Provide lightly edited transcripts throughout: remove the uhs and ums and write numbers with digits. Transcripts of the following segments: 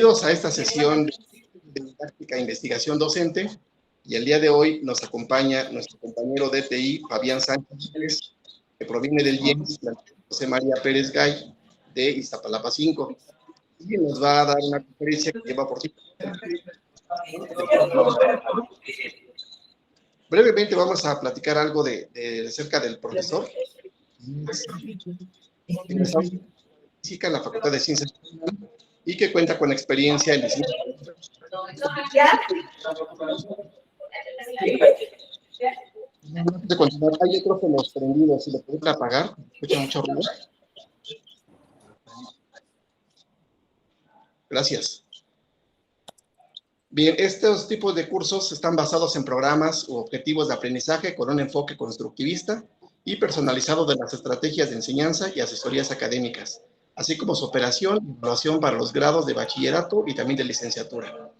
Bienvenidos a esta sesión de didáctica e investigación docente, y el día de hoy nos acompaña nuestro compañero de TI, Fabián Sánchez, que proviene del IEMS, José María Pérez Gay, de Iztapalapa 5, y nos va a dar una conferencia que lleva por título. Brevemente vamos a platicar algo acerca del profesor. Física en la Facultad de Ciencias y que cuenta con experiencia en diseño. Antes de continuar, hay micrófonos prendidos, si lo pueden apagar, escucha mucho ruido. Gracias. Bien, estos tipos de cursos están basados en programas u objetivos de aprendizaje con un enfoque constructivista y personalizado de las estrategias de enseñanza y asesorías académicas, así como su operación y evaluación para los grados de bachillerato y también de licenciatura.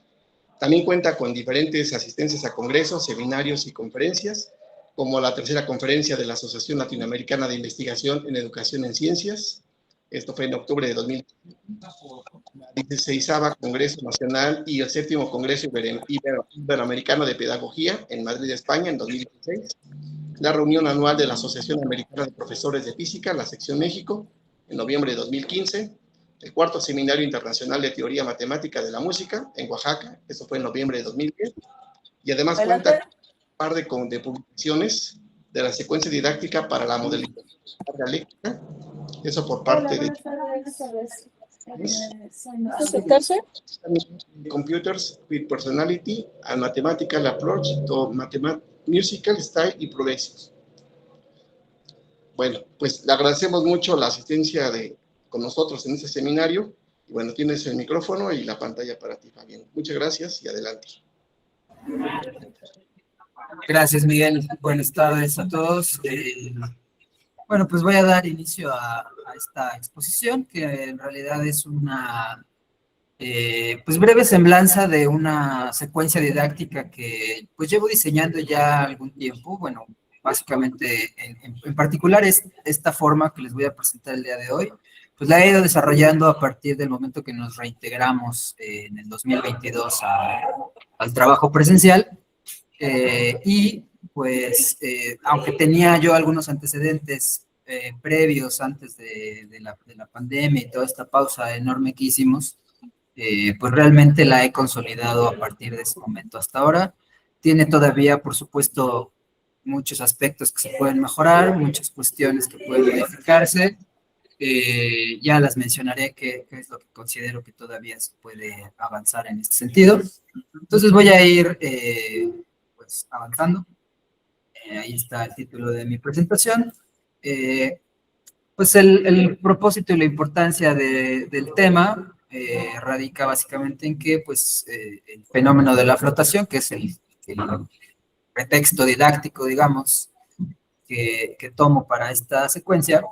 También cuenta con diferentes asistencias a congresos, seminarios y conferencias, como la tercera conferencia de la Asociación Latinoamericana de Investigación en Educación en Ciencias. Esto fue en octubre de 2020. La 16ª Congreso Nacional y el 7º Congreso Iberoamericano de Pedagogía en Madrid, España, en 2016. La reunión anual de la Asociación Americana de Profesores de Física, la sección México, en noviembre de 2015. El 4º Seminario Internacional de Teoría Matemática de la Música, en Oaxaca, eso fue en noviembre de 2010. Y además cuenta con un par de publicaciones de la secuencia didáctica para la modelización dialéctica, eso por parte de Computers with Personality and Mathematical Approach to Musical Style y Progressions. Bueno, pues le agradecemos mucho la asistencia con nosotros en este seminario. Y bueno, tienes el micrófono y la pantalla para ti, Fabián. Muchas gracias y adelante. Gracias, Miguel. Buenas tardes a todos. Bueno, pues voy a dar inicio a esta exposición, que en realidad es una pues breve semblanza de una secuencia didáctica que pues llevo diseñando ya algún tiempo. Bueno, básicamente en particular es esta forma que les voy a presentar el día de hoy, pues la he ido desarrollando a partir del momento que nos reintegramos en el 2022 al trabajo presencial. Y pues, aunque tenía yo algunos antecedentes previos antes de la pandemia y toda esta pausa enorme que hicimos, pues realmente la he consolidado a partir de ese momento. Hasta ahora tiene todavía, por supuesto, muchos aspectos que se pueden mejorar, muchas cuestiones que pueden modificarse. Ya las mencionaré, que es lo que considero que todavía se puede avanzar en este sentido. Entonces voy a ir pues avanzando. Ahí está el título de mi presentación. Pues el propósito y la importancia del tema radica básicamente en que pues, el fenómeno de la flotación, que es el pretexto didáctico, digamos, que tomo para esta secuencia,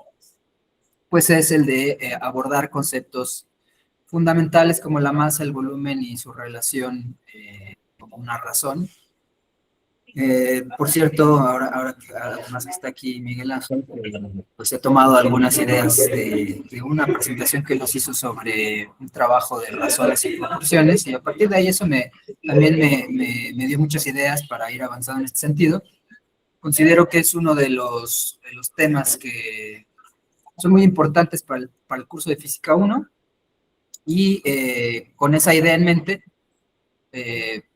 pues es el de abordar conceptos fundamentales como la masa, el volumen y su relación como una razón. Por cierto, ahora que además está aquí Miguel Ángel, pues he tomado algunas ideas de una presentación que nos hizo sobre un trabajo de razones y proporciones, y a partir de ahí eso también me dio muchas ideas para ir avanzando en este sentido. Considero que es uno de los temas que son muy importantes para el curso de Física 1, y con esa idea en mente,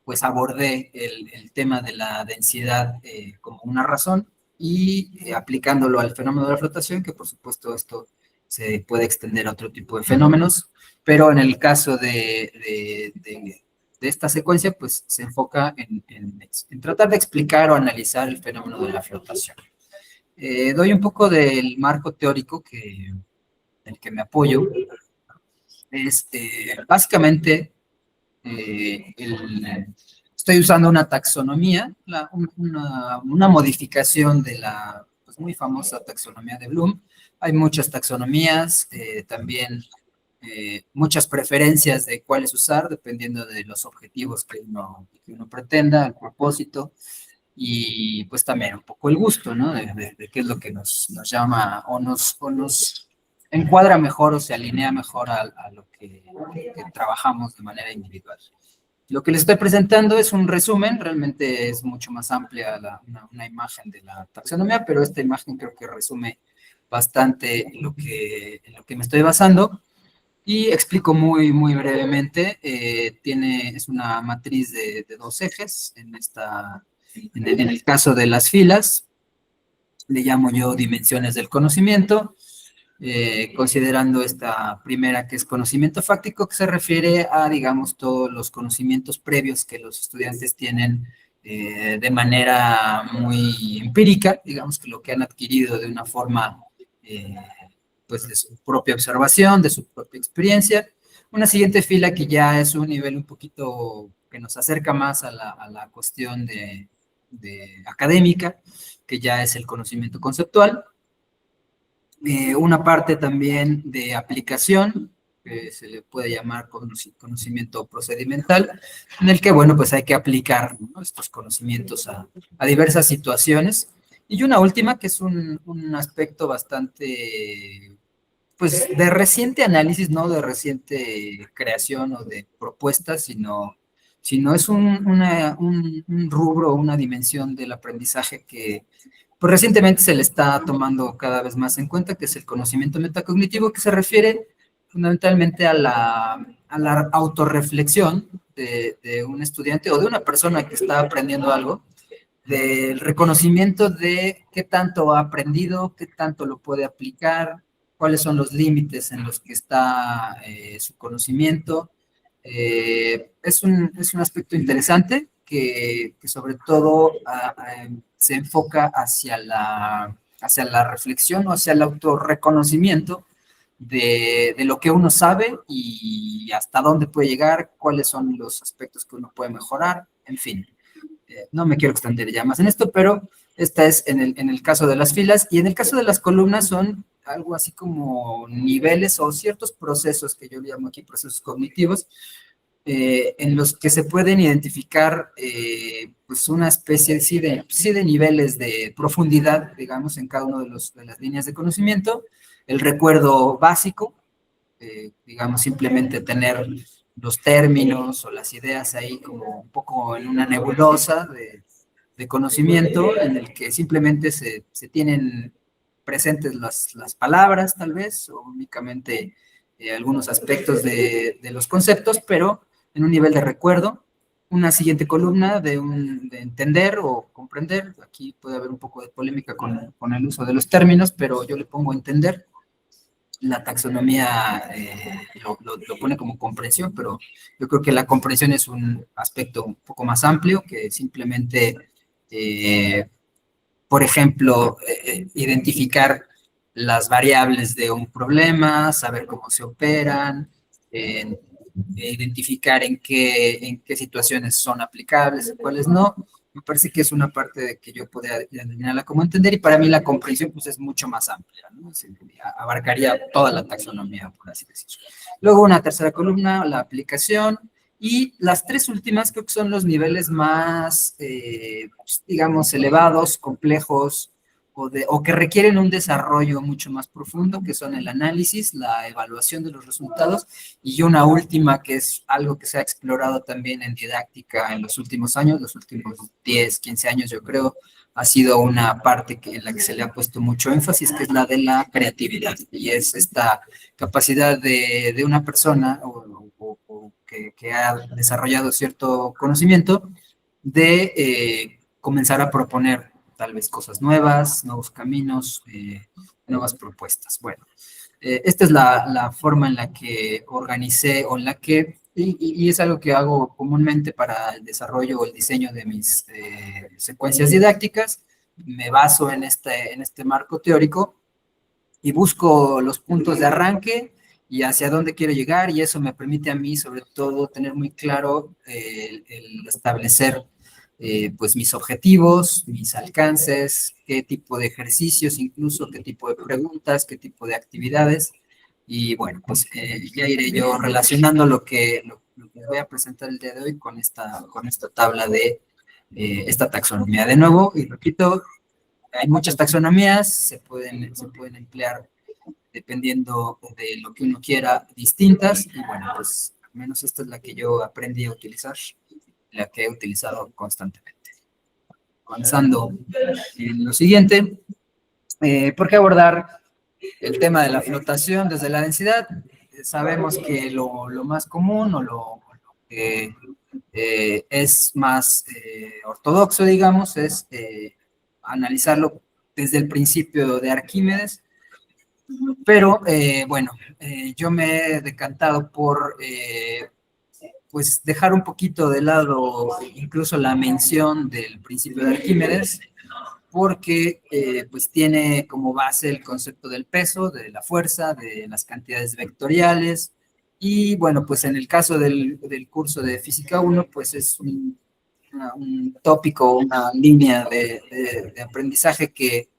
pues abordé el tema de la densidad como una razón, y aplicándolo al fenómeno de la flotación, que por supuesto esto se puede extender a otro tipo de fenómenos, pero en el caso de esta secuencia, pues se enfoca en tratar de explicar o analizar el fenómeno de la flotación. Doy un poco del marco teórico del que me apoyo. Básicamente, estoy usando una taxonomía, una modificación de la pues, muy famosa taxonomía de Bloom. Hay muchas taxonomías, también muchas preferencias de cuáles usar, dependiendo de los objetivos que uno pretenda, el propósito, y pues también un poco el gusto, ¿no? De qué es lo que nos llama o nos encuadra mejor o se alinea mejor a lo que trabajamos de manera individual. Lo que les estoy presentando es un resumen, realmente es mucho más amplia una imagen de la taxonomía, pero esta imagen creo que resume bastante en lo que me estoy basando. Y explico muy brevemente, es una matriz de 2 ejes, en el caso de las filas, le llamo yo dimensiones del conocimiento, considerando esta primera que es conocimiento fáctico, que se refiere a, digamos, todos los conocimientos previos que los estudiantes tienen de manera muy empírica, digamos que lo que han adquirido de una forma pues de su propia observación, de su propia experiencia. Una siguiente fila que ya es un nivel un poquito que nos acerca más a la cuestión de académica, que ya es el conocimiento conceptual. Una parte también de aplicación, que se le puede llamar conocimiento procedimental, en el que, bueno, pues hay que aplicar, ¿no?, estos conocimientos a diversas situaciones. Y una última, que es un aspecto bastante, pues, de reciente análisis, no de reciente creación o de propuestas, sino es un rubro, una dimensión del aprendizaje que pues recientemente se le está tomando cada vez más en cuenta, que es el conocimiento metacognitivo, que se refiere fundamentalmente a la autorreflexión de un estudiante o de una persona que está aprendiendo algo, del reconocimiento de qué tanto ha aprendido, qué tanto lo puede aplicar, cuáles son los límites en los que está su conocimiento. Es un aspecto interesante que sobre todo se enfoca hacia la reflexión o hacia el autorreconocimiento de lo que uno sabe y hasta dónde puede llegar, cuáles son los aspectos que uno puede mejorar, en fin. No me quiero extender ya más en esto, pero esta es en el caso de las filas, y en el caso de las columnas son algo así como niveles o ciertos procesos que yo llamo aquí procesos cognitivos, en los que se pueden identificar pues una especie sí de niveles de profundidad, digamos, en cada uno de las líneas de conocimiento. El recuerdo básico, digamos, simplemente tener los términos o las ideas ahí como un poco en una nebulosa de conocimiento, en el que simplemente se tienen presentes las palabras, tal vez, o únicamente algunos aspectos de los conceptos, pero en un nivel de recuerdo. Una siguiente columna de entender o comprender. Aquí puede haber un poco de polémica con el uso de los términos, pero yo le pongo entender. La taxonomía lo pone como comprensión, pero yo creo que la comprensión es un aspecto un poco más amplio que simplemente, por ejemplo, identificar las variables de un problema, saber cómo se operan, identificar en qué situaciones son aplicables y cuáles no. Me parece que es una parte de que yo podría denominarla como entender, y para mí la comprensión pues es mucho más amplia, ¿no? Abarcaría toda la taxonomía, por así decirlo. Luego una tercera columna, la aplicación, y las 3 últimas creo que son los niveles más, digamos, elevados, complejos, o que requieren un desarrollo mucho más profundo, que son el análisis, la evaluación de los resultados, y una última que es algo que se ha explorado también en didáctica en los últimos años, los últimos 10, 15 años yo creo, ha sido una parte en la que se le ha puesto mucho énfasis, que es la de la creatividad, y es esta capacidad de una persona que ha desarrollado cierto conocimiento de comenzar a proponer tal vez cosas nuevas, nuevos caminos, nuevas propuestas. Bueno, esta es la forma en la que organicé o en la que, y es algo que hago comúnmente para el desarrollo o el diseño de mis secuencias didácticas. Me baso en este marco teórico y busco los puntos de arranque y hacia dónde quiero llegar, y eso me permite a mí sobre todo tener muy claro el establecer pues mis objetivos, mis alcances, qué tipo de ejercicios, incluso qué tipo de preguntas, qué tipo de actividades. Y bueno, pues ya iré yo relacionando lo que voy a presentar el día de hoy con esta tabla de esta taxonomía. De nuevo, y repito, hay muchas taxonomías, se pueden emplear dependiendo de lo que uno quiera, distintas. Y bueno, pues al menos esta es la que yo aprendí a utilizar, la que he utilizado constantemente. Avanzando en lo siguiente, ¿por qué abordar el tema de la flotación desde la densidad? Sabemos que lo más común o lo que es más ortodoxo, digamos, es analizarlo desde el principio de Arquímedes, pero bueno, yo me he decantado por pues dejar un poquito de lado incluso la mención del principio de Arquímedes, porque pues tiene como base el concepto del peso, de la fuerza, de las cantidades vectoriales, y bueno, pues en el caso del curso de Física 1, pues es un tópico, una línea de aprendizaje que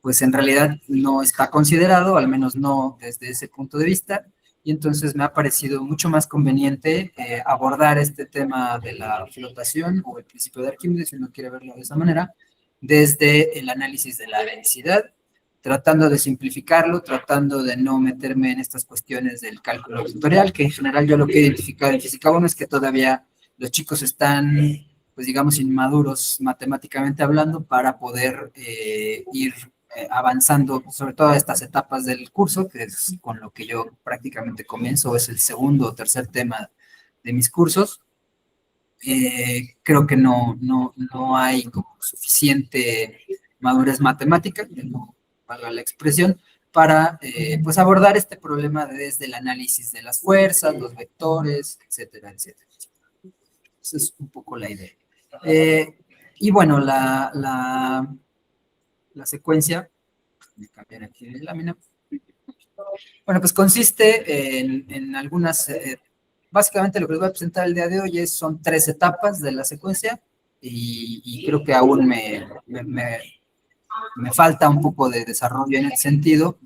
pues en realidad no está considerado, al menos no desde ese punto de vista, y entonces me ha parecido mucho más conveniente abordar este tema de la flotación o el principio de Arquímedes, si uno quiere verlo de esa manera, desde el análisis de la densidad, tratando de simplificarlo, tratando de no meterme en estas cuestiones del cálculo vectorial, que en general yo lo que he identificado en Física 1 es que todavía los chicos están, pues digamos, inmaduros matemáticamente hablando para poder ir avanzando, sobre todo a estas etapas del curso, que es con lo que yo prácticamente comienzo, es el segundo o tercer tema de mis cursos. Creo que no hay como suficiente madurez matemática, que no valga la expresión, para pues abordar este problema desde el análisis de las fuerzas, los vectores, etcétera, etcétera. Esa es un poco la idea. Y bueno, la secuencia, voy a cambiar aquí de lámina. Bueno, pues consiste en algunas, básicamente lo que les voy a presentar el día de hoy son 3 etapas de la secuencia y creo que aún me falta un poco de desarrollo en el sentido.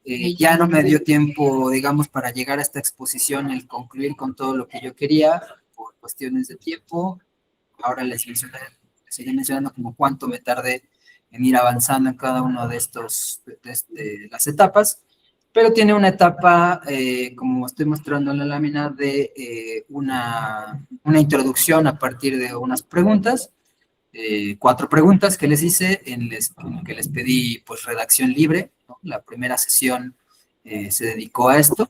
Ya no me dio tiempo, digamos, para llegar a esta exposición, el concluir con todo lo que yo quería por cuestiones de tiempo. Ahora les seguiré mencionando como cuánto me tardé en ir avanzando en cada uno de las etapas, pero tiene una etapa, como estoy mostrando en la lámina, de una introducción a partir de unas preguntas, 4 preguntas que les hice, en que les pedí pues redacción libre, ¿no? La primera sesión se dedicó a esto.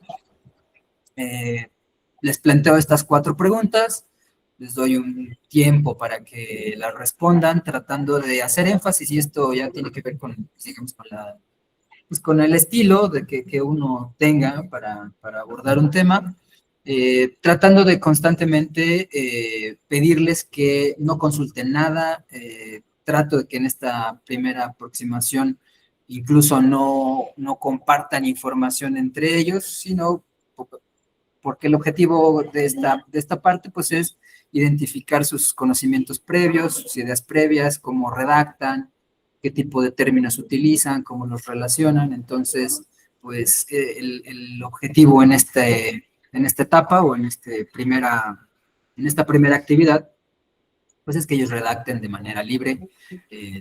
Les planteo estas 4 preguntas, les doy un tiempo para que las respondan, tratando de hacer énfasis, y esto ya tiene que ver con, digamos, con el estilo de que uno tenga para abordar un tema, tratando de constantemente pedirles que no consulten nada, trato de que en esta primera aproximación incluso no compartan información entre ellos, sino porque el objetivo de esta parte pues es identificar sus conocimientos previos, sus ideas previas, cómo redactan, qué tipo de términos utilizan, cómo los relacionan. Entonces, pues el objetivo en esta etapa o en esta primera actividad, pues es que ellos redacten de manera libre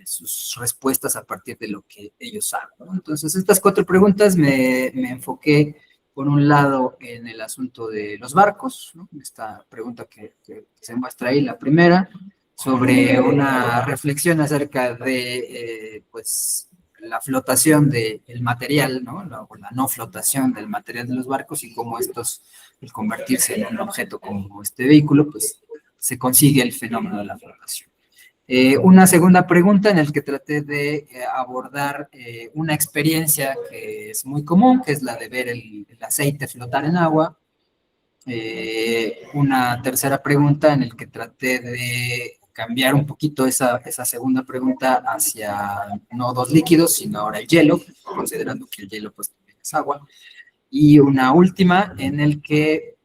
sus respuestas a partir de lo que ellos saben, ¿no? Entonces, estas 4 preguntas me enfoqué, por un lado, en el asunto de los barcos, ¿no? Esta pregunta que se muestra ahí, la primera, sobre una reflexión acerca de, pues, la flotación del material, ¿no? O la no flotación del material de los barcos y cómo estos, el convertirse en un objeto como este vehículo, pues, se consigue el fenómeno de la flotación. Una segunda pregunta en la que traté de abordar una experiencia que es muy común, que es la de ver el aceite flotar en agua. Una tercera pregunta en la que traté de cambiar un poquito esa segunda pregunta hacia no 2 líquidos, sino ahora el hielo, considerando que el hielo pues también es agua. Y una última en el que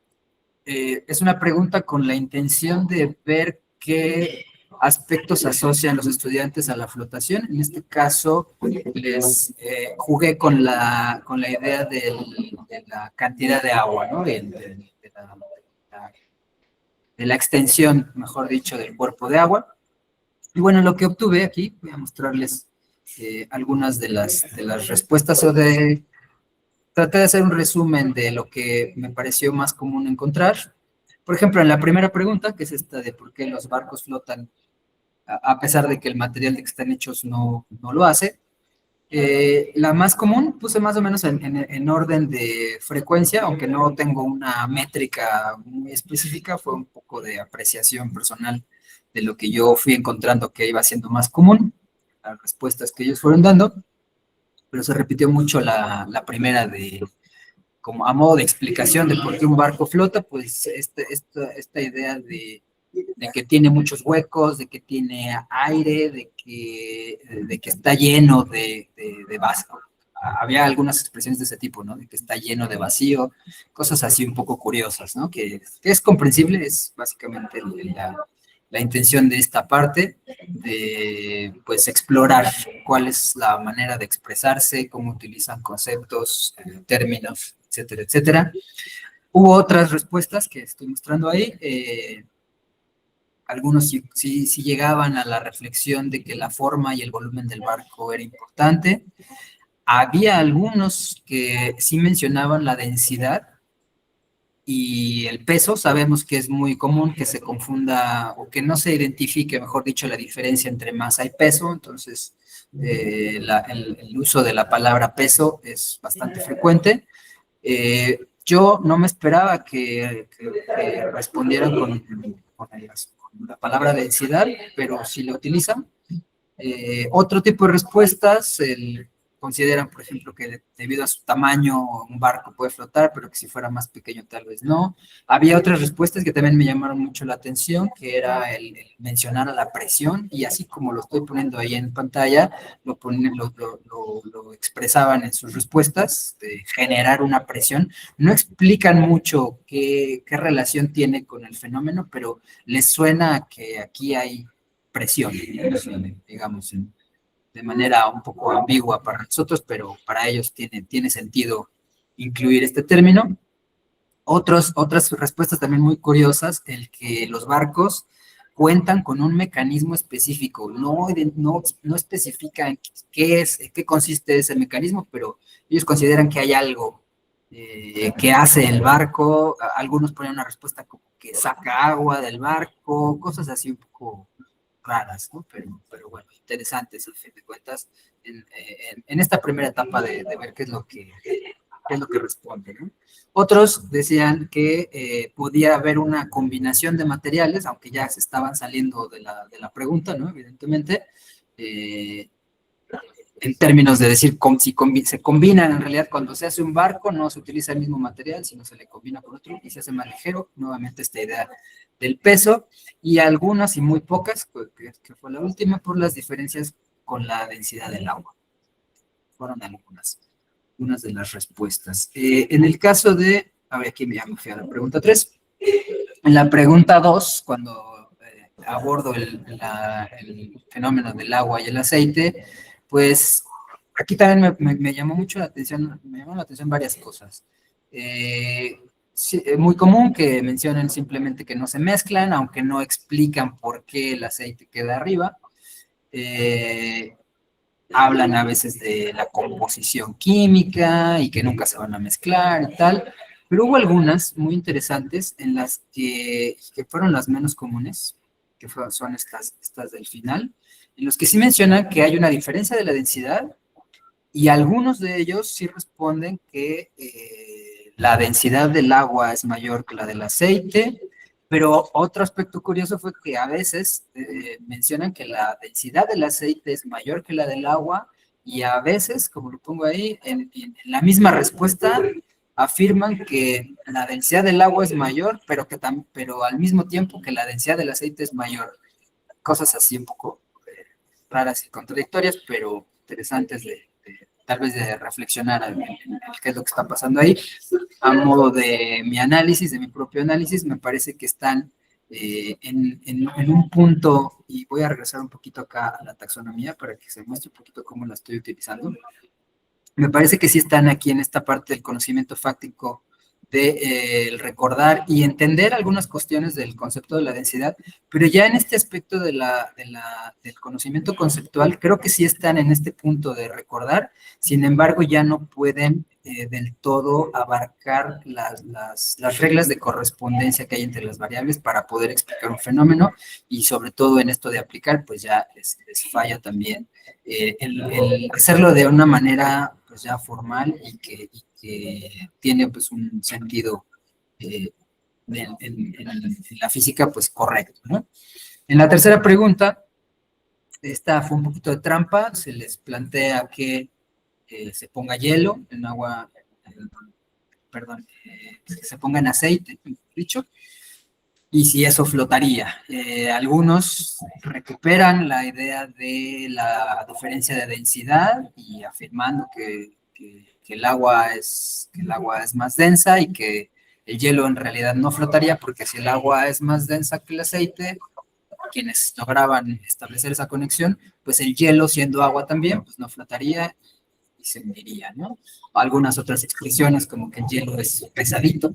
es una pregunta con la intención de ver qué aspectos asocian los estudiantes a la flotación. En este caso, les jugué con la idea de la cantidad de agua, ¿no? De la extensión, mejor dicho, del cuerpo de agua. Y bueno, lo que obtuve aquí, voy a mostrarles algunas de las respuestas o de traté de hacer un resumen de lo que me pareció más común encontrar. Por ejemplo, en la primera pregunta, que es esta de por qué los barcos flotan a pesar de que el material de que están hechos no lo hace. La más común puse más o menos en orden de frecuencia, aunque no tengo una métrica muy específica, fue un poco de apreciación personal de lo que yo fui encontrando que iba siendo más común, las respuestas que ellos fueron dando, pero se repitió mucho la primera de, como a modo de explicación de por qué un barco flota, pues esta idea de que tiene muchos huecos, de que tiene aire, de que está lleno de vacío. Había algunas expresiones de ese tipo, ¿no? De que está lleno de vacío, cosas así un poco curiosas, ¿no? Que es comprensible, es básicamente la intención de esta parte, de pues explorar cuál es la manera de expresarse, cómo utilizan conceptos, términos, etcétera, etcétera. Hubo otras respuestas que estoy mostrando ahí, algunos sí llegaban a la reflexión de que la forma y el volumen del barco era importante. Había algunos que sí mencionaban la densidad y el peso. Sabemos que es muy común que se confunda o que no se identifique, mejor dicho, la diferencia entre masa y peso. Entonces, el uso de la palabra peso es bastante frecuente. Yo no me esperaba que respondieran con la palabra densidad, pero sí la utilizan. Otro tipo de respuestas, consideran, por ejemplo, que debido a su tamaño un barco puede flotar, pero que si fuera más pequeño tal vez no. Había otras respuestas que también me llamaron mucho la atención, que era el mencionar a la presión, y así como lo estoy poniendo ahí en pantalla, lo expresaban en sus respuestas, de generar una presión. No explican mucho qué relación tiene con el fenómeno, pero les suena que aquí hay presión, digamos, de manera un poco ambigua para nosotros, pero para ellos tiene sentido incluir este término. Otras respuestas también muy curiosas, el que los barcos cuentan con un mecanismo específico, no especifican qué consiste ese mecanismo, pero ellos consideran que hay algo que hace el barco. Algunos ponen una respuesta como que saca agua del barco, cosas así un poco raras, ¿no? Pero bueno, interesantes al fin de cuentas en esta primera etapa de ver qué es lo que responde, ¿no? Otros decían que podía haber una combinación de materiales, aunque ya se estaban saliendo de la pregunta, ¿no? Evidentemente, en términos de decir si se combinan, en realidad cuando se hace un barco no se utiliza el mismo material, sino se le combina con otro y se hace más ligero. Nuevamente esta idea del peso, y algunas y muy pocas, que fue la última, por las diferencias con la densidad del agua. Fueron unas de las respuestas. En el caso de, a ver, aquí me fui a la pregunta 3. En la pregunta 2, cuando abordo el fenómeno del agua y el aceite, pues aquí también me llamó mucho la atención, me llamó la atención varias cosas. Sí, es muy común que mencionen simplemente que no se mezclan, aunque no explican por qué el aceite queda arriba. Hablan a veces de la composición química y que nunca se van a mezclar y tal, pero hubo algunas muy interesantes en las que fueron las menos comunes, que son estas del final, en los que sí mencionan que hay una diferencia de la densidad, y algunos de ellos sí responden que la densidad del agua es mayor que la del aceite, pero otro aspecto curioso fue que a veces mencionan que la densidad del aceite es mayor que la del agua, y a veces, como lo pongo ahí, en la misma respuesta afirman que la densidad del agua es mayor, pero al mismo tiempo que la densidad del aceite es mayor. Cosas así un poco raras y contradictorias, pero interesantes tal vez de reflexionar en qué es lo que está pasando ahí. A modo de mi análisis, de mi propio análisis, me parece que están en un punto, y voy a regresar un poquito acá a la taxonomía para que se muestre un poquito cómo la estoy utilizando. Me parece que sí están aquí en esta parte del conocimiento fáctico de el recordar y entender algunas cuestiones del concepto de la densidad, pero ya en este aspecto del conocimiento conceptual, creo que sí están en este punto de recordar, sin embargo ya no pueden del todo abarcar las reglas de correspondencia que hay entre las variables para poder explicar un fenómeno, y sobre todo en esto de aplicar, pues ya les falla también el hacerlo de una manera pues ya formal y que tiene pues un sentido en la física pues correcto, ¿no? En la tercera pregunta, esta fue un poquito de trampa, se les plantea que se ponga hielo en agua, perdón, que se ponga en aceite, dicho, y si eso flotaría. Algunos recuperan la idea de la diferencia de densidad y afirmando que el agua es más densa y que el hielo en realidad no flotaría, porque si el agua es más densa que el aceite, quienes lograban establecer esa conexión, pues el hielo, siendo agua también, pues no flotaría y se hundiría, ¿no? Algunas otras expresiones como que el hielo es pesadito,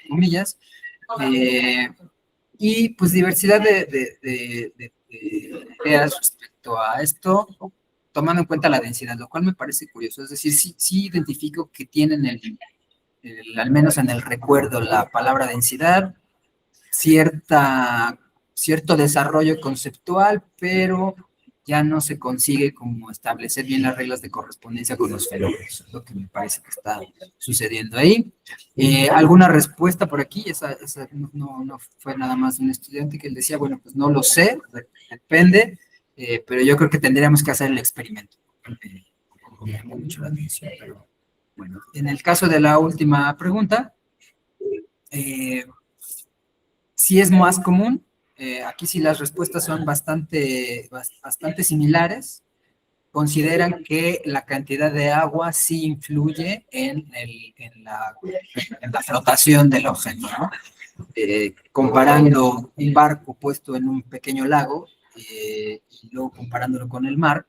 comillas, y pues diversidad de ideas respecto a esto, tomando en cuenta la densidad, lo cual me parece curioso. Es decir, sí identifico que tienen al menos en el recuerdo, la palabra densidad, cierto desarrollo conceptual, pero ya no se consigue como establecer bien las reglas de correspondencia con los fenómenos, es lo que me parece que está sucediendo ahí. ¿Alguna respuesta por aquí? Esa no fue nada más un estudiante que él decía, bueno, pues no lo sé, depende, pero yo creo que tendríamos que hacer el experimento. Me llamó mucho la atención, pero bueno. En el caso de la última pregunta, sí es más común. Aquí sí las respuestas son bastante similares. Consideran que la cantidad de agua sí influye en la flotación del objeto, ¿no? Comparando un barco puesto en un pequeño lago y luego comparándolo con el mar,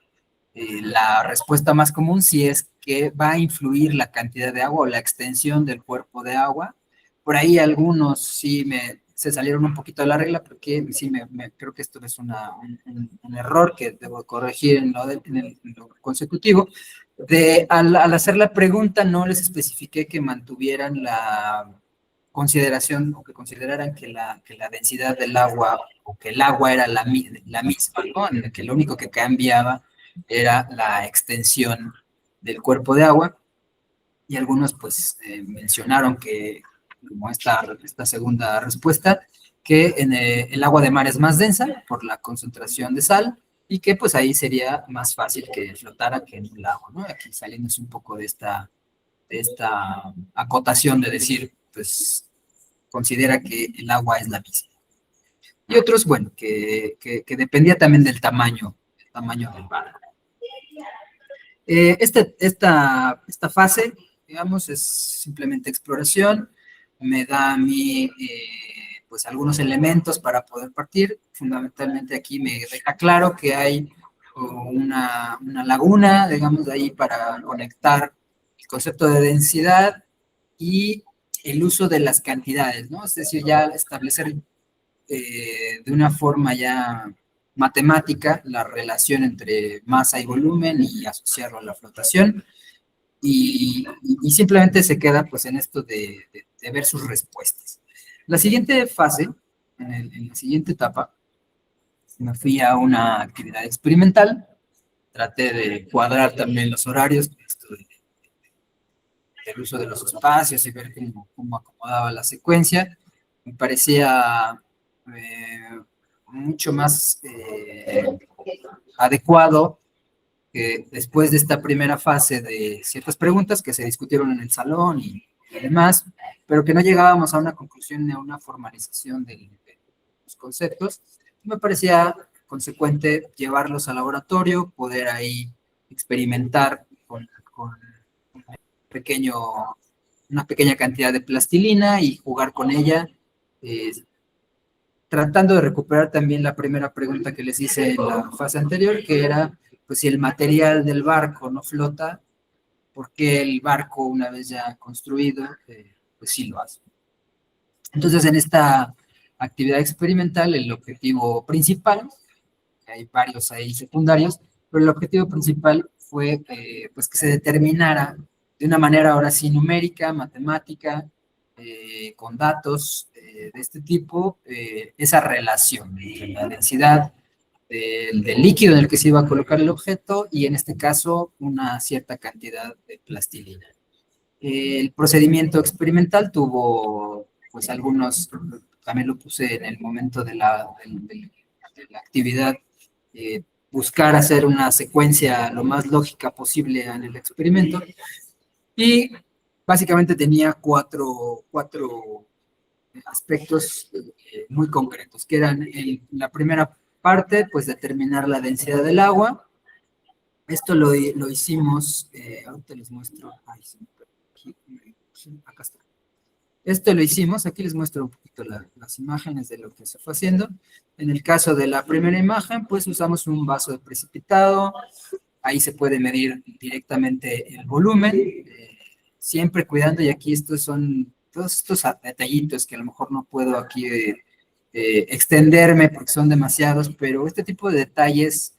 la respuesta más común sí es que va a influir la cantidad de agua o la extensión del cuerpo de agua. Por ahí algunos sí se salieron un poquito de la regla, porque sí creo que esto es un error que debo corregir en lo consecutivo. Al hacer la pregunta no les especifiqué que mantuvieran la consideración o que consideraran que la densidad del agua o que el agua era la misma, ¿no? En el que lo único que cambiaba era la extensión del cuerpo de agua, y algunos pues mencionaron que, como esta segunda respuesta, que el agua de mar es más densa por la concentración de sal, y que pues ahí sería más fácil que flotara que en un lago, ¿no? Aquí saliendo un poco de esta acotación de decir, pues considera que el agua es la misma. Y otros, bueno, que dependía también del tamaño del barco. Esta fase, digamos, es simplemente exploración, me da a mí pues algunos elementos para poder partir. Fundamentalmente aquí me deja claro que hay una laguna, digamos, de ahí para conectar el concepto de densidad y el uso de las cantidades, ¿no? Es decir, ya establecer de una forma ya matemática la relación entre masa y volumen y asociarlo a la flotación, y simplemente se queda pues en esto de ver sus respuestas. La siguiente fase, en la siguiente etapa, me fui a una actividad experimental, traté de cuadrar también los horarios, esto del uso de los espacios y ver cómo acomodaba la secuencia. Me parecía mucho más adecuado que después de esta primera fase de ciertas preguntas que se discutieron en el salón y demás, pero que no llegábamos a una conclusión ni a una formalización de los conceptos, me parecía consecuente llevarlos al laboratorio, poder ahí experimentar con una pequeña cantidad de plastilina y jugar con ella, tratando de recuperar también la primera pregunta que les hice en la fase anterior, que era, pues si el material del barco no flota, ¿por qué el barco, una vez ya construido, pues sí lo hace. Entonces, en esta actividad experimental, el objetivo principal, hay varios ahí secundarios, pero el objetivo principal fue pues que se determinara de una manera ahora sí numérica, matemática, con datos de este tipo, esa relación entre la densidad del líquido en el que se iba a colocar el objeto y en este caso una cierta cantidad de plastilina. El procedimiento experimental tuvo pues algunos, también lo puse en el momento de la actividad, buscar hacer una secuencia lo más lógica posible en el experimento y básicamente tenía cuatro aspectos muy concretos, que eran la primera parte, pues determinar la densidad del agua. Esto lo hicimos, ahorita les muestro, acá está. Esto lo hicimos, aquí les muestro un poquito las imágenes de lo que se fue haciendo. En el caso de la primera imagen, pues usamos un vaso de precipitado, ahí se puede medir directamente el volumen, siempre cuidando, y aquí estos son todos estos detallitos que a lo mejor no puedo aquí extenderme porque son demasiados, pero este tipo de detalles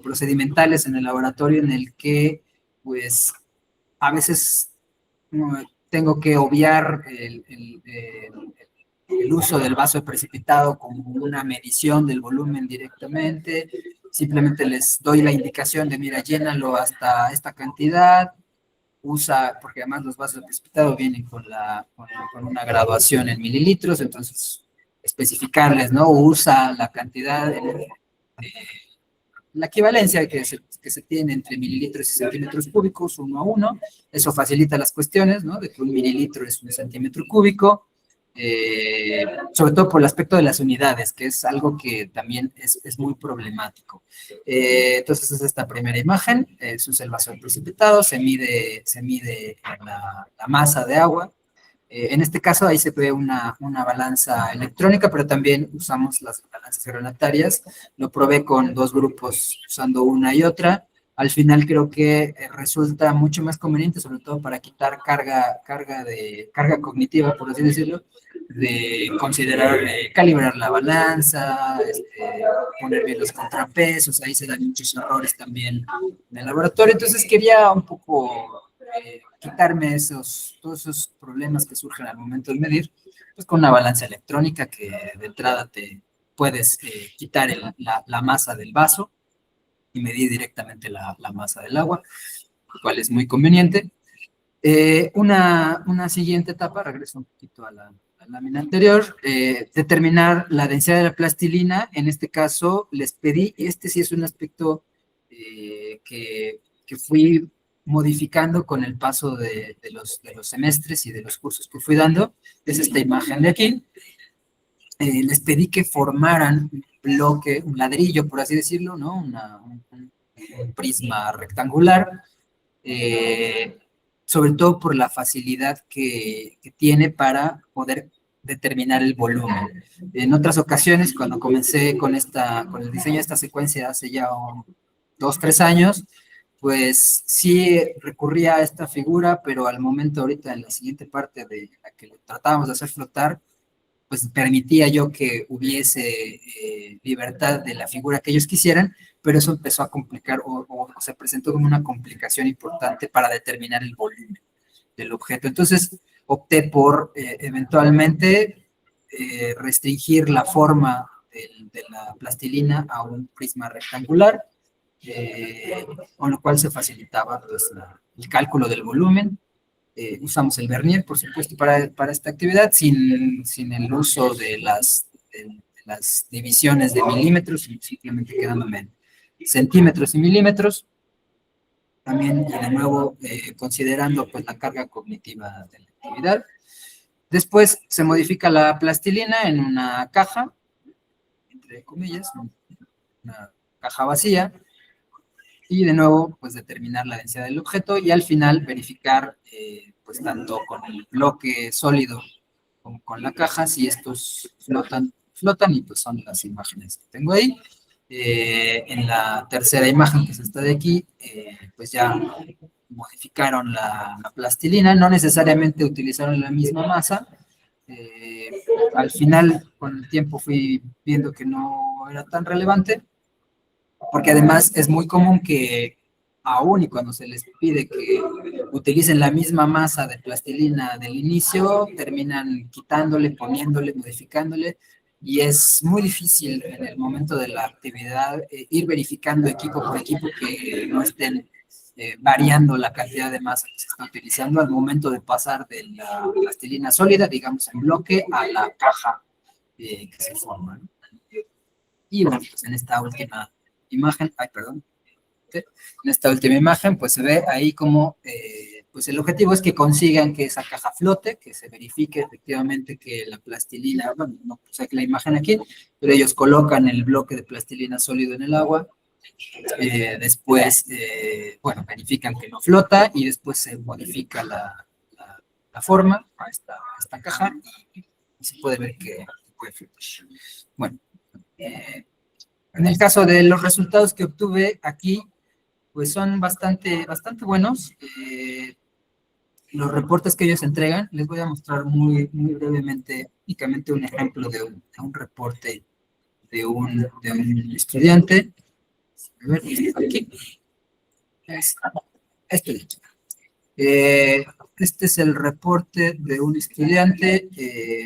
procedimentales en el laboratorio en el que, pues, a veces tengo que obviar el uso del vaso de precipitado como una medición del volumen directamente, simplemente les doy la indicación de, mira, llénalo hasta esta cantidad, usa, porque además los vasos de precipitado vienen con una graduación en mililitros, entonces especificarles, ¿no? Usa la cantidad, la equivalencia que se tiene entre mililitros y centímetros cúbicos, 1 a 1, eso facilita las cuestiones, ¿no? De que 1 mililitro es 1 centímetro cúbico, sobre todo por el aspecto de las unidades, que es algo que también es muy problemático. Entonces es esta primera imagen, se usa el vaso de precipitado, se mide la masa de agua. En este caso ahí se ve una balanza electrónica, pero también usamos las balanzas granatarias. Lo probé con 2 grupos usando una y otra. Al final creo que resulta mucho más conveniente, sobre todo para quitar carga cognitiva, por así decirlo, de considerar, calibrar la balanza, poner bien los contrapesos, ahí se dan muchos errores también en el laboratorio. Entonces quería un poco quitarme todos esos problemas que surgen al momento de medir, pues con una balanza electrónica que de entrada te puedes quitar la masa del vaso y medir directamente la masa del agua, lo cual es muy conveniente. Una siguiente etapa, regreso un poquito a la lámina anterior, determinar la densidad de la plastilina. En este caso les pedí, este sí es un aspecto que fui modificando con el paso de los semestres y de los cursos que fui dando, es esta imagen de aquí. Les pedí que formaran un bloque, un ladrillo, por así decirlo, ¿no? Un prisma rectangular, sobre todo por la facilidad que tiene para poder determinar el volumen. En otras ocasiones, cuando comencé con el diseño de esta secuencia hace ya 2, 3 años, pues sí recurría a esta figura, pero al momento ahorita en la siguiente parte de la que tratábamos de hacer flotar, pues permitía yo que hubiese libertad de la figura que ellos quisieran, pero eso empezó a complicar o se presentó como una complicación importante para determinar el volumen del objeto. Entonces opté por eventualmente restringir la forma de la plastilina a un prisma rectangular, con lo cual se facilitaba pues, el cálculo del volumen. Usamos el vernier, por supuesto, para esta actividad, sin el uso de las divisiones de milímetros, simplemente quedándome en centímetros y milímetros. También, y de nuevo, considerando pues, la carga cognitiva de la actividad. Después se modifica la plastilina en una caja, entre comillas, una caja vacía, y de nuevo, pues determinar la densidad del objeto y al final verificar, pues tanto con el bloque sólido como con la caja, si estos flotan y pues son las imágenes que tengo ahí. En la tercera imagen, que es esta de aquí, pues ya modificaron la plastilina, no necesariamente utilizaron la misma masa. Al final, con el tiempo fui viendo que no era tan relevante, porque además es muy común que aún y cuando se les pide que utilicen la misma masa de plastilina del inicio, terminan quitándole, poniéndole, modificándole, y es muy difícil en el momento de la actividad ir verificando equipo por equipo que no estén variando la cantidad de masa que se está utilizando al momento de pasar de la plastilina sólida, digamos en bloque, a la caja que se forma, ¿no? Y bueno, pues en esta última imagen, ay, perdón, en esta última imagen, pues se ve ahí como, pues el objetivo es que consigan que esa caja flote, que se verifique efectivamente que la plastilina, bueno, no puse aquí la imagen aquí, pero ellos colocan el bloque de plastilina sólido en el agua, después, bueno, verifican que no flota y después se modifica la forma a esta caja y se puede ver que puede flotar. Bueno, en el caso de los resultados que obtuve aquí, pues son bastante buenos. Los reportes que ellos entregan, les voy a mostrar muy brevemente, únicamente un ejemplo de un reporte de un estudiante. A ver, aquí. Este de hecho. Este es el reporte de un estudiante.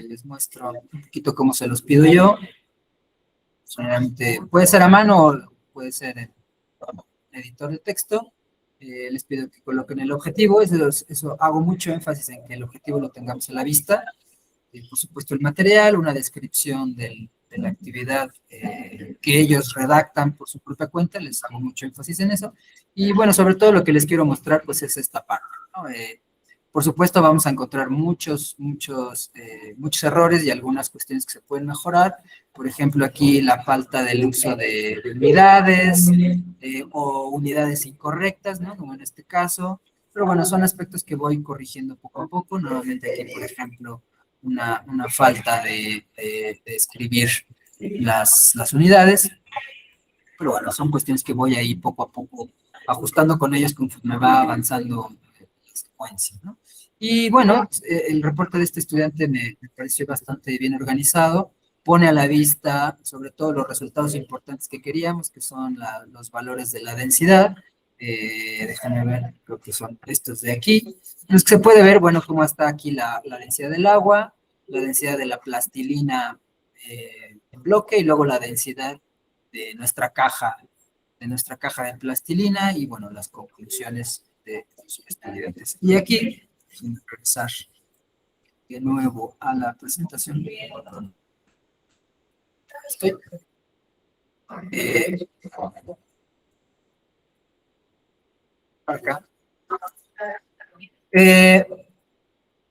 Les muestro un poquito cómo se los pido yo. Solamente puede ser a mano o puede ser en editor de texto. Les pido que coloquen el objetivo. Eso hago mucho énfasis en que el objetivo lo tengamos a la vista. Por supuesto, el material, una descripción de la actividad que ellos redactan por su propia cuenta. Les hago mucho énfasis en eso. Y bueno, sobre todo lo que les quiero mostrar, pues es esta parte, ¿no? Por supuesto, vamos a encontrar muchos errores y algunas cuestiones que se pueden mejorar. Por ejemplo, aquí la falta del uso de unidades o unidades incorrectas, ¿no? Como en este caso. Pero bueno, son aspectos que voy corrigiendo poco a poco. Nuevamente aquí, por ejemplo, una falta de escribir las unidades. Pero bueno, son cuestiones que voy ahí poco a poco ajustando con ellos conforme va avanzando la secuencia, ¿no? Y bueno, el reporte de este estudiante me pareció bastante bien organizado, pone a la vista sobre todo los resultados importantes que queríamos, que son los valores de la densidad. Déjame ver, creo que son estos de aquí. En los que se puede ver, bueno, cómo está aquí la densidad del agua, la densidad de la plastilina en bloque y luego la densidad de nuestra caja de plastilina y, bueno, las conclusiones de sus estudiantes. Y aquí, sin regresar de nuevo a la presentación. Estoy. Acá.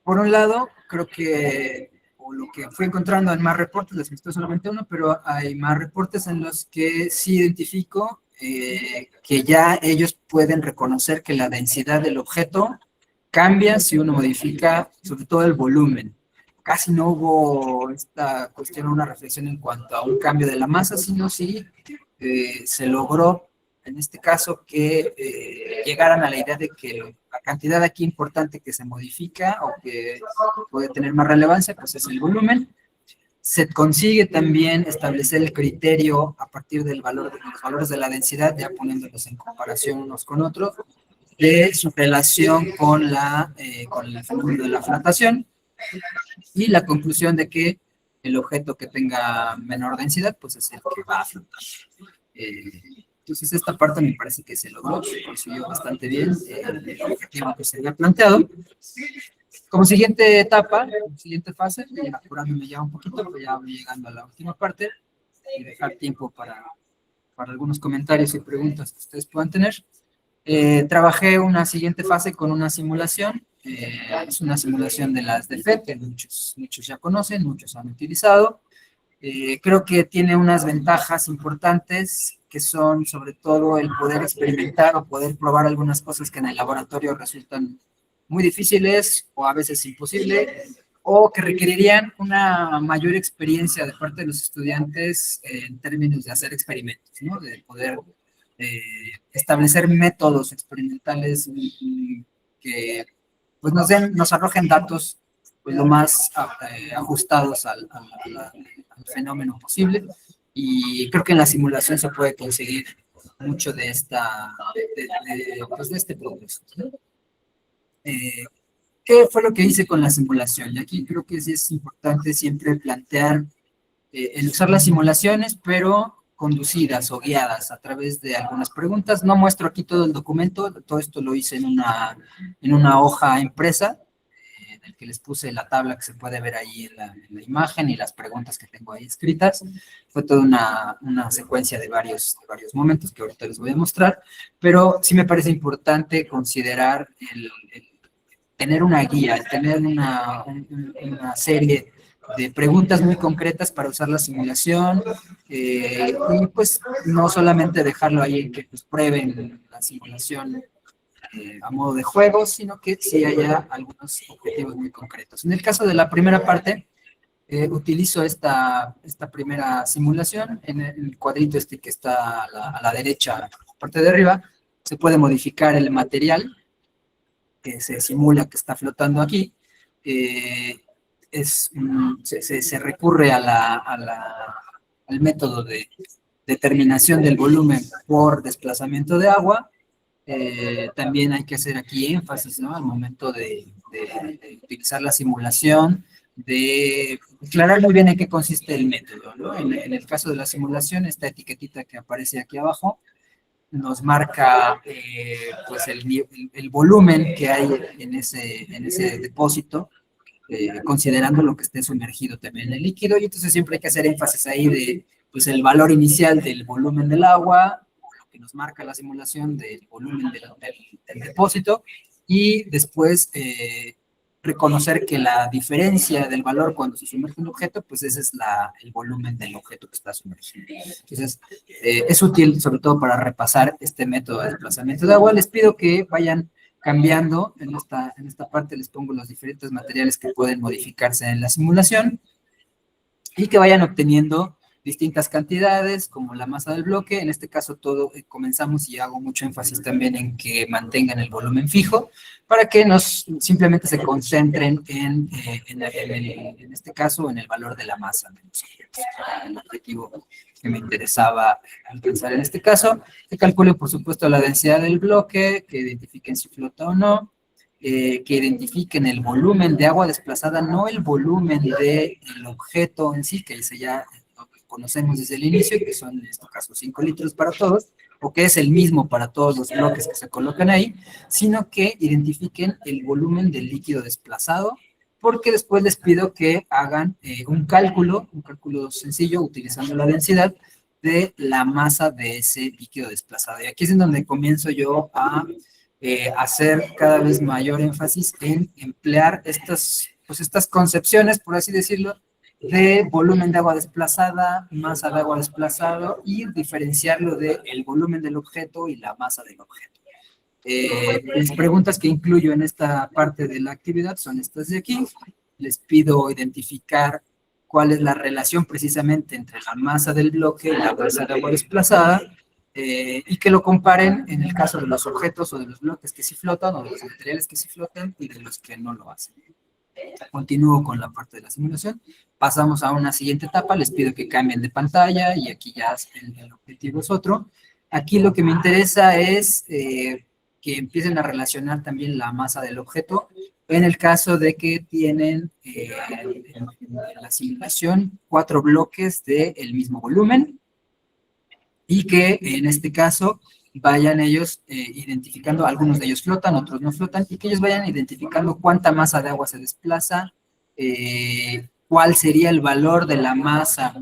Por un lado, creo que lo que fui encontrando en más reportes, les mostré solamente uno, pero hay más reportes en los que sí identifico que ya ellos pueden reconocer que la densidad del objeto cambia si uno modifica sobre todo el volumen. Casi no hubo esta cuestión, una reflexión en cuanto a un cambio de la masa, sino sí se logró, en este caso, que llegaran a la idea de que la cantidad aquí importante que se modifica o que puede tener más relevancia, pues es el volumen. Se consigue también establecer el criterio a partir de los valores de la densidad, ya poniéndolos en comparación unos con otros, de su relación con el fenómeno de la flotación, y la conclusión de que el objeto que tenga menor densidad, pues es el que va a flotar. Entonces, esta parte me parece que se logró, se consiguió bastante bien el objetivo que se había planteado. Como siguiente etapa, siguiente fase, apurándome ya un poquito, porque ya voy llegando a la última parte, y dejar tiempo para algunos comentarios y preguntas que ustedes puedan tener. Trabajé una siguiente fase con una simulación. Es una simulación de las de FET, que muchos ya conocen, muchos han utilizado. Creo que tiene unas ventajas importantes, que son sobre todo el poder experimentar o poder probar algunas cosas que en el laboratorio resultan muy difíciles o a veces imposibles, o que requerirían una mayor experiencia de parte de los estudiantes en términos de hacer experimentos, ¿no? De poder establecer métodos experimentales que pues nos arrojen datos pues, lo más ajustados al fenómeno posible, y creo que en la simulación se puede conseguir mucho de pues de este proceso, ¿no? ¿Qué fue lo que hice con la simulación? Y aquí creo que sí es importante siempre plantear el usar las simulaciones, pero conducidas o guiadas a través de algunas preguntas. No muestro aquí todo el documento, todo esto lo hice en una hoja impresa, en el que les puse la tabla que se puede ver ahí en la imagen y las preguntas que tengo ahí escritas. Fue toda una secuencia de varios momentos que ahorita les voy a mostrar, pero sí me parece importante considerar el tener una guía, el tener una serie de preguntas muy concretas para usar la simulación, y pues no solamente dejarlo ahí en que pues, prueben la simulación a modo de juego, sino que sí haya algunos objetivos muy concretos. En el caso de la primera parte, utilizo esta primera simulación. En el cuadrito este que está a la derecha, parte de arriba, se puede modificar el material que se simula que está flotando aquí. Se recurre al método de determinación del volumen por desplazamiento de agua. También hay que hacer aquí énfasis, ¿no? Al momento de utilizar la simulación, de aclarar muy bien en qué consiste el método, ¿no? En el caso de la simulación, esta etiquetita que aparece aquí abajo nos marca pues el volumen que hay en ese depósito, considerando lo que esté sumergido también en el líquido, y entonces siempre hay que hacer énfasis ahí de pues el valor inicial del volumen del agua, lo que nos marca la simulación del volumen del depósito, y después reconocer que la diferencia del valor cuando se sumerge un objeto, pues ese es el volumen del objeto que está sumergido. Entonces, es útil sobre todo para repasar este método de desplazamiento de agua. Les pido que vayan cambiando, en esta parte les pongo los diferentes materiales que pueden modificarse en la simulación, y que vayan obteniendo distintas cantidades, como la masa del bloque. En este caso comenzamos, y hago mucho énfasis también en que mantengan el volumen fijo, para que simplemente se concentren en este caso, en el valor de la masa de los objetos, el objetivo que me interesaba alcanzar en este caso. Que calculen, por supuesto, la densidad del bloque, que identifiquen si flota o no, que identifiquen el volumen de agua desplazada, no el volumen del objeto en sí, que ese ya lo conocemos desde el inicio, que son en este caso 5 litros para todos, o que es el mismo para todos los bloques que se colocan ahí, sino que identifiquen el volumen del líquido desplazado, porque después les pido que hagan un cálculo sencillo, utilizando la densidad de la masa de ese líquido desplazado. Y aquí es en donde comienzo yo a hacer cada vez mayor énfasis en emplear estas concepciones, por así decirlo, de volumen de agua desplazada, masa de agua desplazado, y diferenciarlo del volumen del objeto y la masa del objeto. Las preguntas que incluyo en esta parte de la actividad son estas de aquí. Les pido identificar cuál es la relación precisamente entre la masa del bloque y la masa de agua desplazada, y que lo comparen en el caso de los objetos o de los bloques que sí flotan, o de los materiales que sí flotan y de los que no lo hacen. Continúo con la parte de la simulación. Pasamos a una siguiente etapa. Les pido que cambien de pantalla, y aquí ya el objetivo es otro. Aquí lo que me interesa es que empiecen a relacionar también la masa del objeto, en el caso de que tienen en la simulación 4 bloques del mismo volumen, y que en este caso vayan ellos identificando, algunos de ellos flotan, otros no flotan, y que ellos vayan identificando cuánta masa de agua se desplaza, cuál sería el valor de la masa,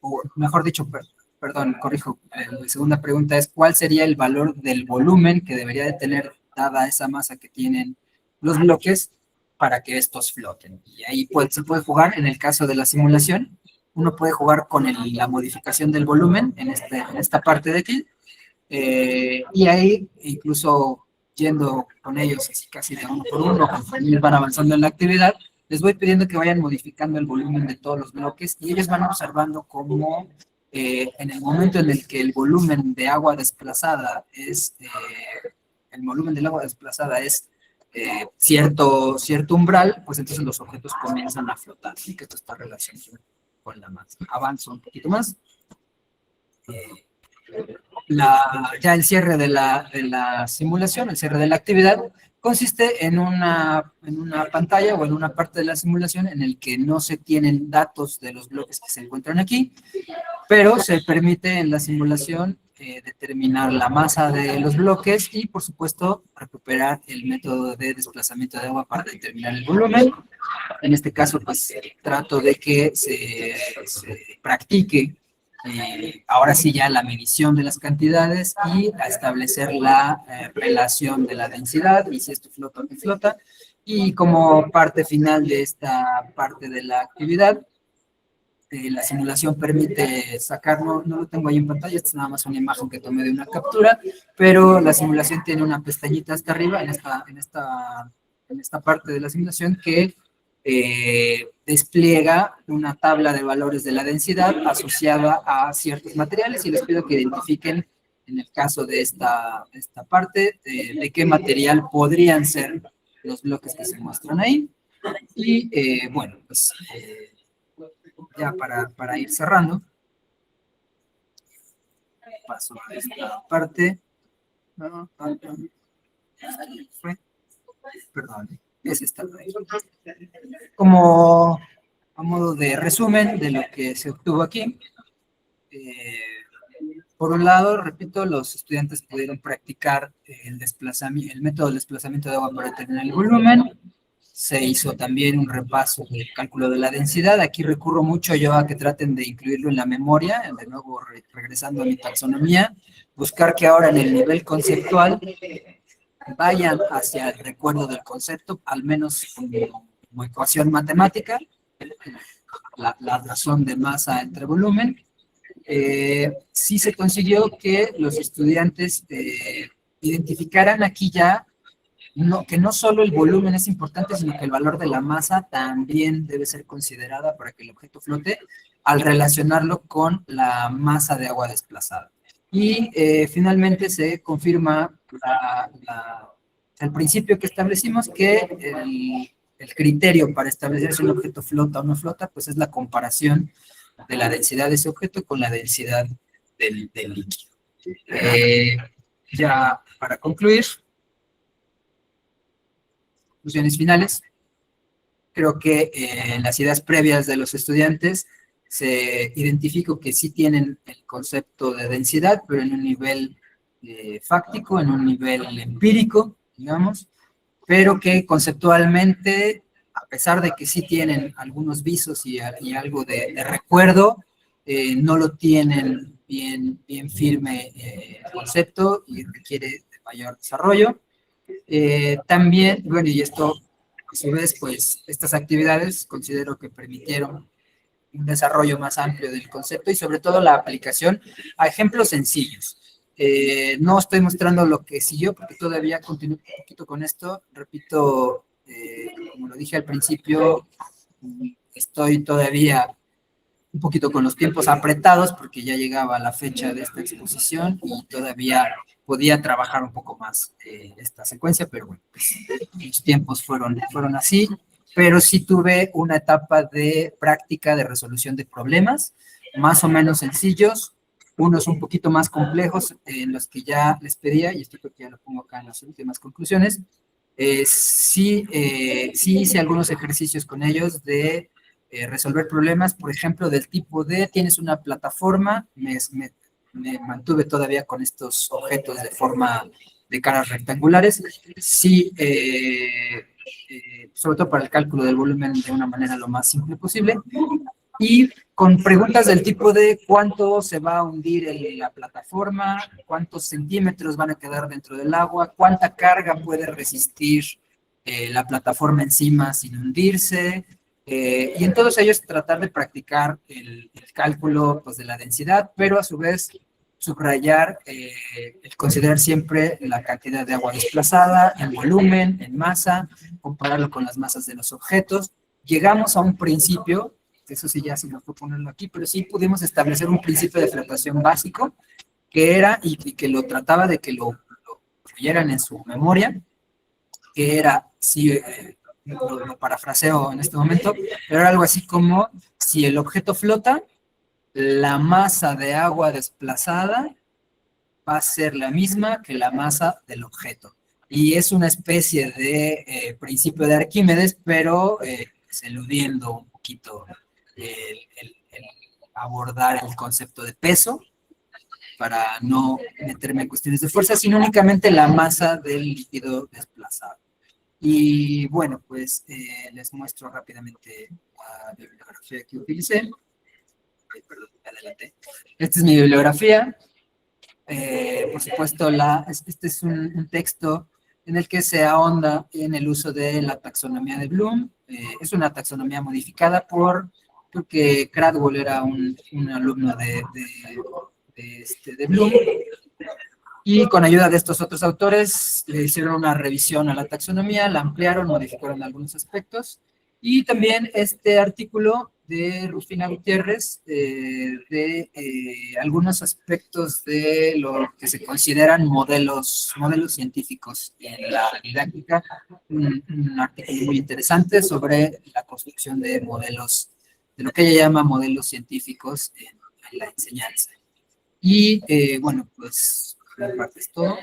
o mejor dicho, perdón, corrijo, la segunda pregunta es cuál sería el valor del volumen que debería de tener dada esa masa que tienen los bloques para que estos floten. Y ahí se puede jugar, en el caso de la simulación, uno puede jugar con la modificación del volumen en esta parte de aquí, y ahí incluso yendo con ellos así casi de uno por uno, conforme van avanzando en la actividad, les voy pidiendo que vayan modificando el volumen de todos los bloques, y ellos van observando cómo en el momento en el que el volumen de agua desplazada es, cierto umbral, pues entonces los objetos comienzan a flotar, y que esto está relacionado con la masa. Avanzo un poquito más. Ya el cierre de la simulación, el cierre de la actividad, consiste en una pantalla o en una parte de la simulación en el que no se tienen datos de los bloques que se encuentran aquí, pero se permite en la simulación determinar la masa de los bloques y, por supuesto, recuperar el método de desplazamiento de agua para determinar el volumen. En este caso, pues, trato de que se practique ahora sí ya la medición de las cantidades y a establecer la relación de la densidad y si esto flota o no flota. Y como parte final de esta parte de la actividad, la simulación permite sacar, no lo tengo ahí en pantalla, esta es nada más una imagen que tomé de una captura, pero la simulación tiene una pestañita hasta arriba en esta parte de la simulación que despliega una tabla de valores de la densidad asociada a ciertos materiales y les pido que identifiquen, en el caso de esta parte, de qué material podrían ser los bloques que se muestran ahí. Y bueno, pues ya para ir cerrando, paso a esta parte. Perdón, es esta. Como a modo de resumen de lo que se obtuvo aquí, por un lado, repito, los estudiantes pudieron practicar el método de desplazamiento de agua para determinar el volumen. Se hizo también un repaso del cálculo de la densidad. Aquí recurro mucho yo a que traten de incluirlo en la memoria, de nuevo regresando a mi taxonomía, buscar que ahora en el nivel conceptual vayan hacia el recuerdo del concepto, al menos como ecuación matemática, la razón de masa entre volumen. Sí se consiguió que los estudiantes identificaran aquí ya que no solo el volumen es importante, sino que el valor de la masa también debe ser considerada para que el objeto flote al relacionarlo con la masa de agua desplazada. Y finalmente se confirma el principio que establecimos, que el criterio para establecer si un objeto flota o no flota, pues es la comparación de la densidad de ese objeto con la densidad del líquido. Ya para concluir, conclusiones finales, creo que en las ideas previas de los estudiantes se identificó que sí tienen el concepto de densidad, pero en un nivel fáctico, en un nivel empírico, digamos, pero que conceptualmente, a pesar de que sí tienen algunos visos y algo de recuerdo, no lo tienen bien firme el concepto y requiere de mayor desarrollo. También, bueno, y esto a su vez, pues estas actividades considero que permitieron un desarrollo más amplio del concepto y sobre todo la aplicación a ejemplos sencillos. No estoy mostrando lo que siguió porque todavía continúo un poquito con esto. Repito, como lo dije al principio, estoy todavía un poquito con los tiempos apretados porque ya llegaba la fecha de esta exposición y todavía podía trabajar un poco más esta secuencia, pero bueno, pues, los tiempos fueron así, pero sí tuve una etapa de práctica de resolución de problemas, más o menos sencillos, unos un poquito más complejos, en los que ya les pedía, y esto creo que ya lo pongo acá en las últimas conclusiones, sí hice algunos ejercicios con ellos de resolver problemas, por ejemplo, del tipo de, tienes una plataforma, me mantuve todavía con estos objetos de forma de caras rectangulares, sí, sobre todo para el cálculo del volumen de una manera lo más simple posible, y con preguntas del tipo de cuánto se va a hundir la plataforma, cuántos centímetros van a quedar dentro del agua, cuánta carga puede resistir la plataforma encima sin hundirse, y en todos ellos tratar de practicar el cálculo pues, de la densidad, pero a su vez subrayar el considerar siempre la cantidad de agua desplazada, en volumen, en masa, compararlo con las masas de los objetos. Llegamos a un principio eso sí ya se me fue ponerlo aquí, pero sí pudimos establecer un principio de flotación básico que era, y que lo trataba de que lo incluyeran en su memoria, que era, si, lo parafraseo en este momento, pero era algo así como, si el objeto flota, la masa de agua desplazada va a ser la misma que la masa del objeto. Y es una especie de principio de Arquímedes, pero eludiendo un poquito el abordar el concepto de peso, para no meterme en cuestiones de fuerza, sino únicamente la masa del líquido desplazado. Y bueno, pues les muestro rápidamente la bibliografía que utilicé. Ay, perdón, adelante. Esta es mi bibliografía. Por supuesto, este es un texto en el que se ahonda en el uso de la taxonomía de Bloom. Es una taxonomía modificada porque Cradwell era un alumno de Bloom, y con ayuda de estos otros autores le hicieron una revisión a la taxonomía, la ampliaron, modificaron algunos aspectos, y también este artículo de Rufina Gutiérrez algunos aspectos de lo que se consideran modelos científicos en la didáctica, un artículo muy interesante sobre la construcción de modelos, de lo que ella llama modelos científicos en la enseñanza. Y bueno, pues de mi parte es todo.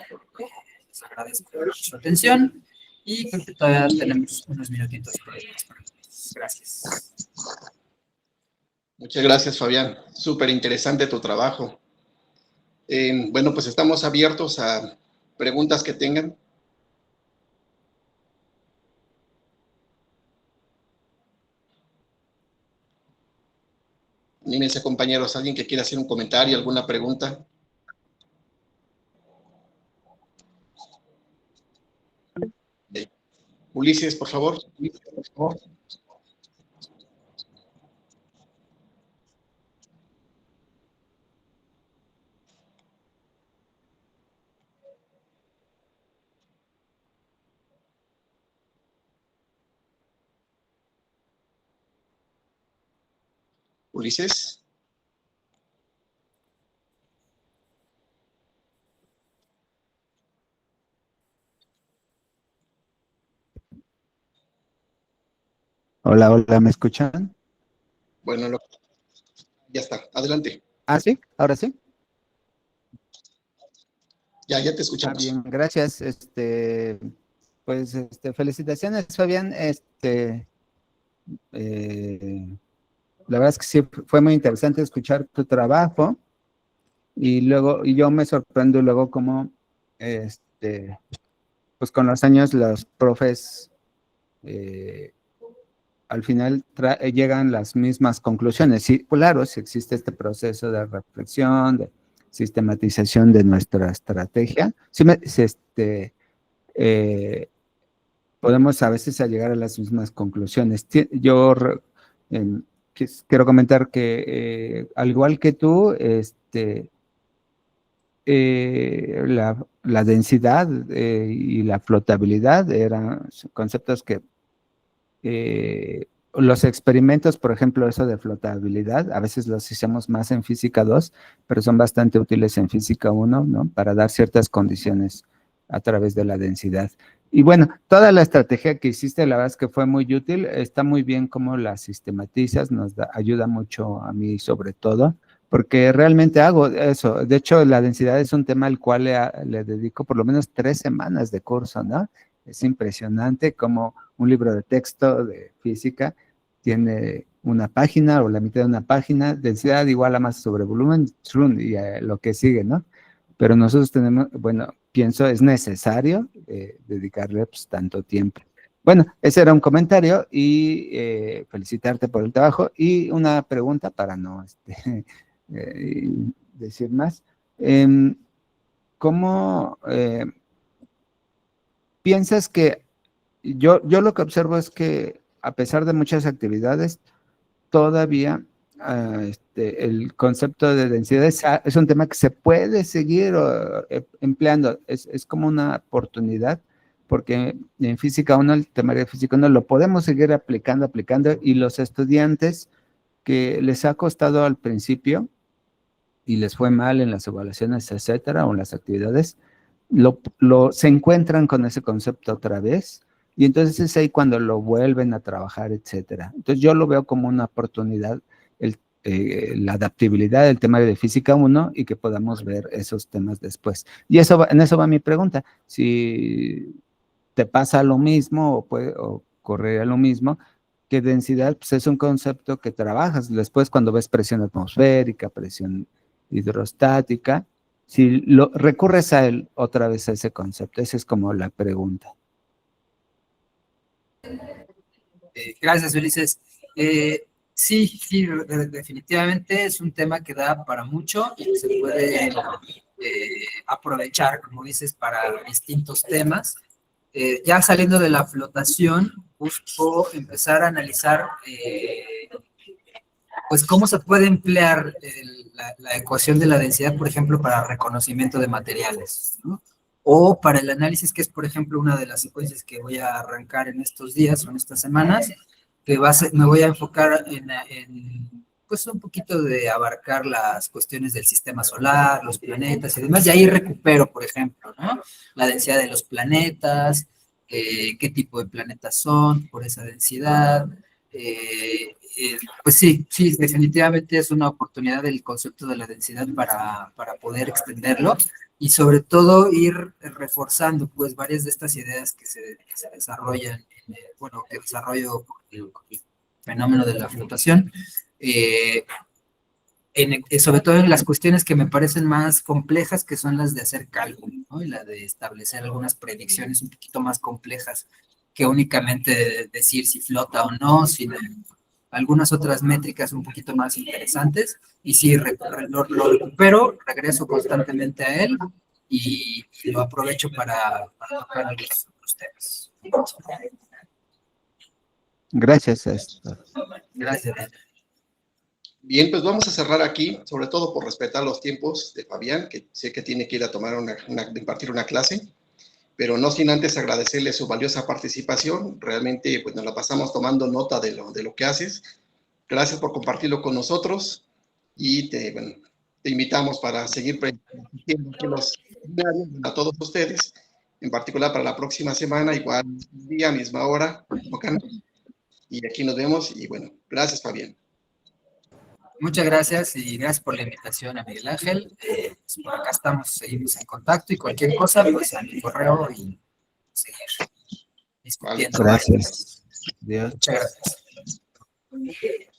Les agradezco su atención y creo que todavía tenemos unos minutitos para ustedes. Gracias. Muchas gracias, Fabián. Súper interesante tu trabajo. Bueno, pues estamos abiertos a preguntas que tengan. Anímense, compañeros, alguien que quiera hacer un comentario, alguna pregunta. Ulises, por favor. Ulises. Hola, hola, ¿me escuchan? Bueno, ya está, adelante. Ah, sí, ahora sí. Ya te Ah, escuchamos. bien, gracias. Pues, felicitaciones, Fabián. La verdad es que sí, fue muy interesante escuchar tu trabajo y yo me sorprendo luego cómo, pues con los años los profes al final llegan las mismas conclusiones. Sí, claro, si existe este proceso de reflexión, de sistematización de nuestra estrategia, eh, podemos a veces llegar a las mismas conclusiones. Quiero comentar que, al igual que tú, la densidad y la flotabilidad eran conceptos que los experimentos, por ejemplo, eso de flotabilidad, a veces los hacemos más en física 2, pero son bastante útiles en física 1, ¿no? Para dar ciertas condiciones a través de la densidad. Y bueno, toda la estrategia que hiciste, la verdad es que fue muy útil, está muy bien cómo la sistematizas, ayuda mucho a mí sobre todo, porque realmente hago eso. De hecho, la densidad es un tema al cual le dedico por lo menos 3 semanas de curso, ¿no? Es impresionante cómo un libro de texto de física tiene una página o la mitad de una página, densidad igual a masa sobre volumen, y lo que sigue, ¿no? Pero nosotros tenemos, bueno, pienso es necesario dedicarle pues, tanto tiempo. Bueno, ese era un comentario y felicitarte por el trabajo y una pregunta para no decir más. ¿Cómo piensas que yo lo que observo es que a pesar de muchas actividades, todavía el concepto de densidad es un tema que se puede seguir empleando, es como una oportunidad, porque en física 1, el temario de física 1 lo podemos seguir aplicando y los estudiantes que les ha costado al principio y les fue mal en las evaluaciones, etcétera, o en las actividades, se encuentran con ese concepto otra vez, y entonces es ahí cuando lo vuelven a trabajar, etcétera. Entonces yo lo veo como una oportunidad, la adaptabilidad del temario de física 1 y que podamos ver esos temas después. Y en eso va mi pregunta, si te pasa lo mismo o ocurriría lo mismo, que densidad pues es un concepto que trabajas después cuando ves presión atmosférica, presión hidrostática, si recurres a él otra vez a ese concepto. Esa es como la pregunta. Gracias, Ulises. Sí, definitivamente es un tema que da para mucho y se puede aprovechar, como dices, para distintos temas. Ya saliendo de la flotación, busco empezar a analizar pues cómo se puede emplear la ecuación de la densidad, por ejemplo, para reconocimiento de materiales, ¿no? O para el análisis, que es, por ejemplo, una de las secuencias que voy a arrancar en estos días o en estas semanas, que me voy a enfocar pues un poquito de abarcar las cuestiones del sistema solar, los planetas y demás, y ahí recupero, por ejemplo, ¿no? La densidad de los planetas, qué tipo de planetas son por esa densidad. Pues sí, definitivamente es una oportunidad el concepto de la densidad para poder extenderlo y sobre todo ir reforzando pues varias de estas ideas que se desarrollan, que desarrollo con el fenómeno de la flotación, sobre todo en las cuestiones que me parecen más complejas, que son las de hacer cálculo, ¿no? Y la de establecer algunas predicciones un poquito más complejas que únicamente decir si flota o no, sino algunas otras métricas un poquito más interesantes, y sí, lo recupero, regreso constantemente a él, y lo aprovecho para tocar los temas. Gracias. Gracias. Bien, pues vamos a cerrar aquí, sobre todo por respetar los tiempos de Fabián, que sé que tiene que ir a tomar impartir una clase, pero no sin antes agradecerle su valiosa participación. Realmente pues nos la pasamos tomando nota de lo que haces. Gracias por compartirlo con nosotros y te invitamos para seguir practicando los seminarios a todos ustedes, en particular para la próxima semana, igual día, misma hora, y aquí nos vemos. Y bueno, gracias, Fabián. Muchas gracias y gracias por la invitación a Miguel Ángel. Pues por acá seguimos en contacto, y cualquier cosa, pues a mi correo y seguir discutiendo. Gracias. Dios. Muchas gracias.